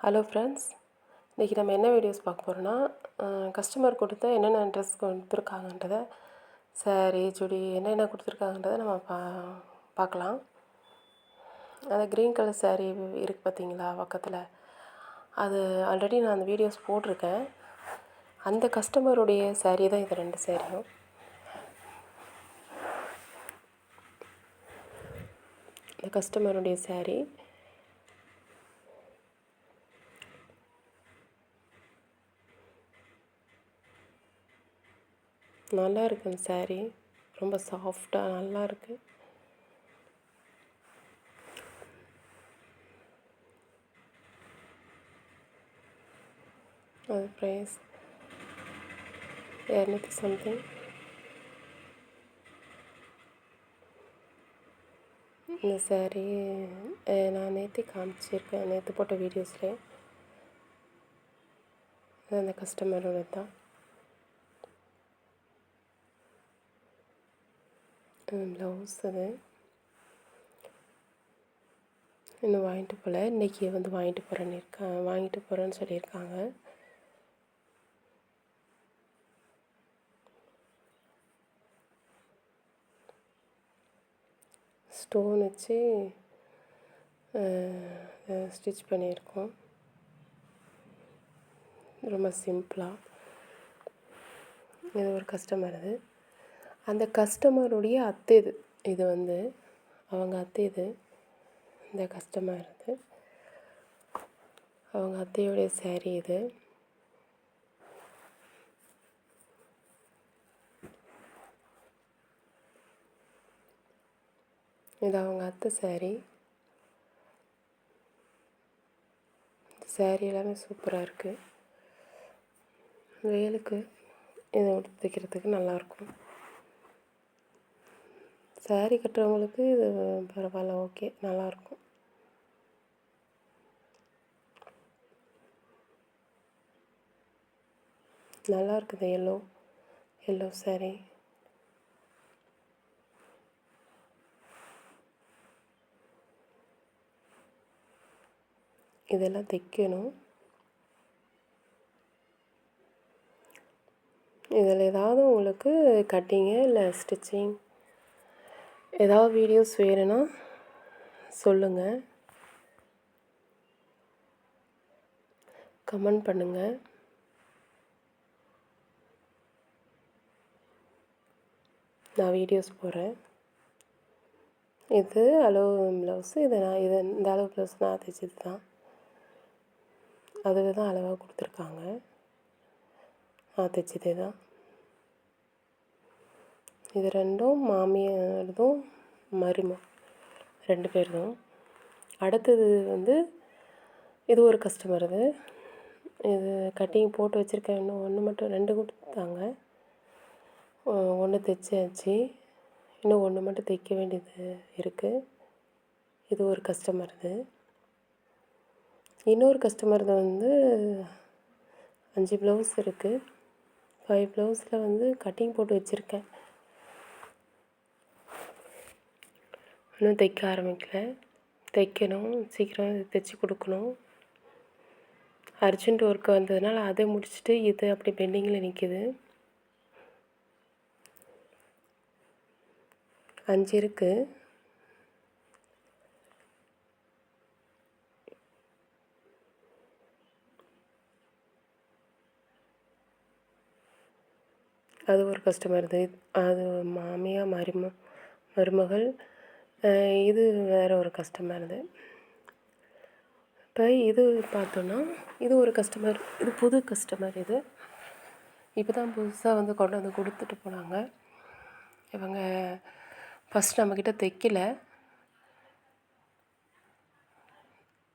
Hello friends, இன்றைக்கி நம்ம என்ன வீடியோஸ் பார்க்க போகிறோன்னா, கஸ்டமர் கொடுத்த என்னென்ன ட்ரெஸ் கொடுத்துருக்காங்கன்றத, சாரீ, சுடி என்னென்ன கொடுத்துருக்காங்கன்றத நம்ம பார்க்கலாம். அந்த க்ரீன் கலர் சாரீ இருக்குது பார்த்தீங்களா பக்கத்தில், அது ஆல்ரெடி நான் அந்த வீடியோஸ் போட்டிருக்கேன். அந்த கஸ்டமருடைய சாரீ தான் இது 2 சாரியும். இந்த கஸ்டமருடைய சாரீ நல்லா இருக்குது. அந்த சாரீ ரொம்ப சாஃப்டாக நல்லா இருக்குது. அது ப்ரைஸ் 200 சம்திங். இந்த சாரீ நான் நேற்று காமிச்சிருக்கேன், நேற்று போட்ட வீடியோஸ்லேயே. அந்த கஸ்டமரோட தான் ப்ளவுஸ். அது இன்னும் வாங்கிட்டு போகல, இன்றைக்கி வந்து வாங்கிட்டு போகிறேன்னு சொல்லியிருக்காங்க. ஸ்டோன் வச்சு ஸ்டிச் பண்ணியிருக்கோம், ரொம்ப சிம்பிளாக. இது ஒரு கஸ்டமர். அந்த கஸ்டமருடைய அத்தை இது வந்து அவங்க அத்தை. இந்த கஸ்டமர் அவங்க அத்தையோடைய சாரீ. இது அவங்க அத்தை சாரீ. சாரீ எல்லாமே சூப்பராக இருக்குது. வெயிலுக்கு இதை எடுத்து தைக்கிறதுக்கு நல்லாயிருக்கும். சாரீ கட்டுறவங்களுக்கு இது பரவாயில்ல, ஓகே, நல்லாயிருக்கும். நல்லா இருக்குது. எல்லோ சாரீ. இதெல்லாம் தைக்கணும். இதில் ஏதாவது உங்களுக்கு கட்டிங்கு இல்லை ஸ்டிச்சிங் ஏதாவது வீடியோஸ் வேணும்னா சொல்லுங்கள், கமெண்ட் பண்ணுங்கள். நான் வீடியோஸ் போடுறேன். இது அளவு ப்ளவுஸு. இந்த அளவு ப்ளவுஸ் நான் தைச்சது தான். அதுவே தான் அளவாக கொடுத்துருக்காங்க. நான் தைச்சதே தான். இது 2ம் மாமியாரதும் மருமக 2 பேரும். அடுத்தது வந்து இது ஒரு கஸ்டமர். இது கட்டிங் போட்டு வச்சுருக்கேன். இன்னும் 1 மட்டும் 2 கொடுத்தாங்க. 1 தைச்சாச்சு, இன்னும் 1 மட்டும் தைக்க வேண்டியது இருக்குது. இது ஒரு கஸ்டமர். இன்னொரு கஸ்டமர் வந்து 5 ப்ளவுஸ் இருக்குது. 5 ப்ளவுஸில் வந்து கட்டிங் போட்டு வச்சுருக்கேன், இன்னும் தைக்க ஆரம்பிக்கல. தைக்கணும், சீக்கிரம் தைச்சி கொடுக்கணும். அர்ஜென்ட் ஒர்க் வந்ததுனால அதை முடிச்சுட்டு இது அப்படி பெண்டிங்கில் நிற்கிது. 5 இருக்குது. அது ஒரு கஸ்டமர். அது மாமியார் மருமகள். இது வேறு ஒரு கஸ்டமர். இப்போ இது பார்த்தோன்னா இது ஒரு கஸ்டமர். இது புது கஸ்டமர். இப்போ தான் புதுசாக வந்து கொண்டு வந்து கொடுத்துட்டு போனாங்க. இவங்க ஃபஸ்ட் நம்மக்கிட்ட தைக்கல,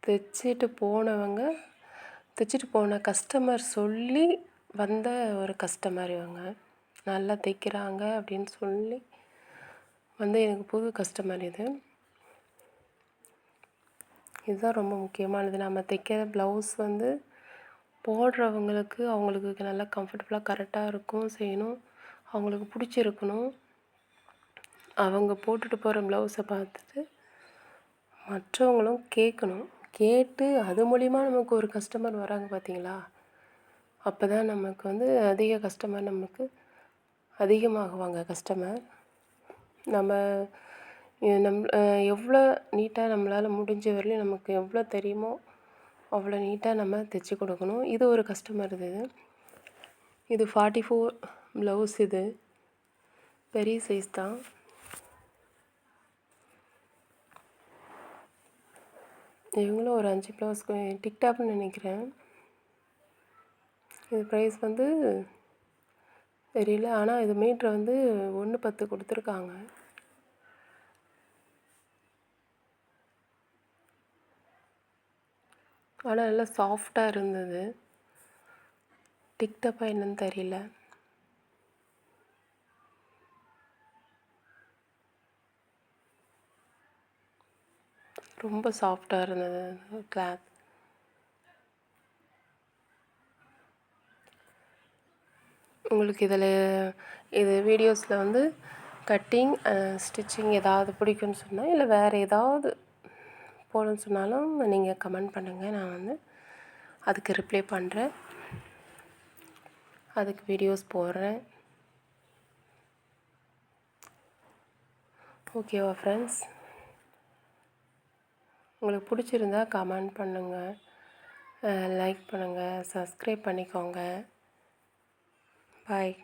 தைச்சிட்டு போன கஸ்டமர் சொல்லி வந்த ஒரு கஸ்டமர். இவங்க நல்லா தைக்கிறாங்க அப்படின்னு சொல்லி வந்து எனக்கு புது கஸ்டமர். இதுதான் ரொம்ப முக்கியமானது. நம்ம தைக்கிற ப்ளவுஸ் வந்து போடுறவங்களுக்கு அவங்களுக்கு நல்லா கம்ஃபர்டபுளாக கரெக்டாக இருக்கும் செய்யணும். அவங்களுக்கு பிடிச்சிருக்கணும். அவங்க போட்டுட்டு போகிற ப்ளவுஸை பார்த்துட்டு மற்றவங்களும் கேட்டு அது மூலிமா நமக்கு ஒரு கஸ்டமர் வராங்க பார்த்தீங்களா? அப்போ தான் நமக்கு வந்து அதிக கஸ்டமர் நமக்கு அதிகமாகுவாங்க கஸ்டமர். நம்ம எவ்வளோ நீட்டாக நம்மளால் முடிஞ்ச வரையிலும் நமக்கு எவ்வளோ தெரியுமோ அவ்வளோ நீட்டாக நம்ம தைச்சி கொடுக்கணும். இது ஒரு கஸ்டமர் இது 44 ப்ளவுஸ் இது. பெரிய சைஸ் தான். இவங்களும் ஒரு 5 ப்ளவுஸ்க்கு டிக்டாப்னு நினைக்கிறேன். இது ப்ரைஸ் வந்து தெரியல. ஆனால் இது மீட்ரு வந்து 1.10 கொடுத்துருக்காங்க. ஆனால் நல்லா சாஃப்டாக இருந்தது. டிக்டாப்பா என்னன்னு தெரியல. ரொம்ப சாஃப்டாக இருந்தது கிளாத். உங்களுக்கு இது வீடியோஸில் வந்து கட்டிங் ஸ்டிச்சிங் ஏதாவது பிடிக்குன்னு சொன்னால், இல்லை வேறு ஏதாவது போடணும்னு சொன்னாலும் நீங்கள் கமெண்ட் பண்ணுங்கள். நான் வந்து அதுக்கு ரிப்ளை பண்ணுறேன். அதுக்கு வீடியோஸ் போடுறேன். ஓகேவா ஃப்ரெண்ட்ஸ்? உங்களுக்கு பிடிச்சிருந்தா கமெண்ட் பண்ணுங்கள், லைக் பண்ணுங்கள், சப்ஸ்கிரைப் பண்ணிக்கோங்க. பாய்.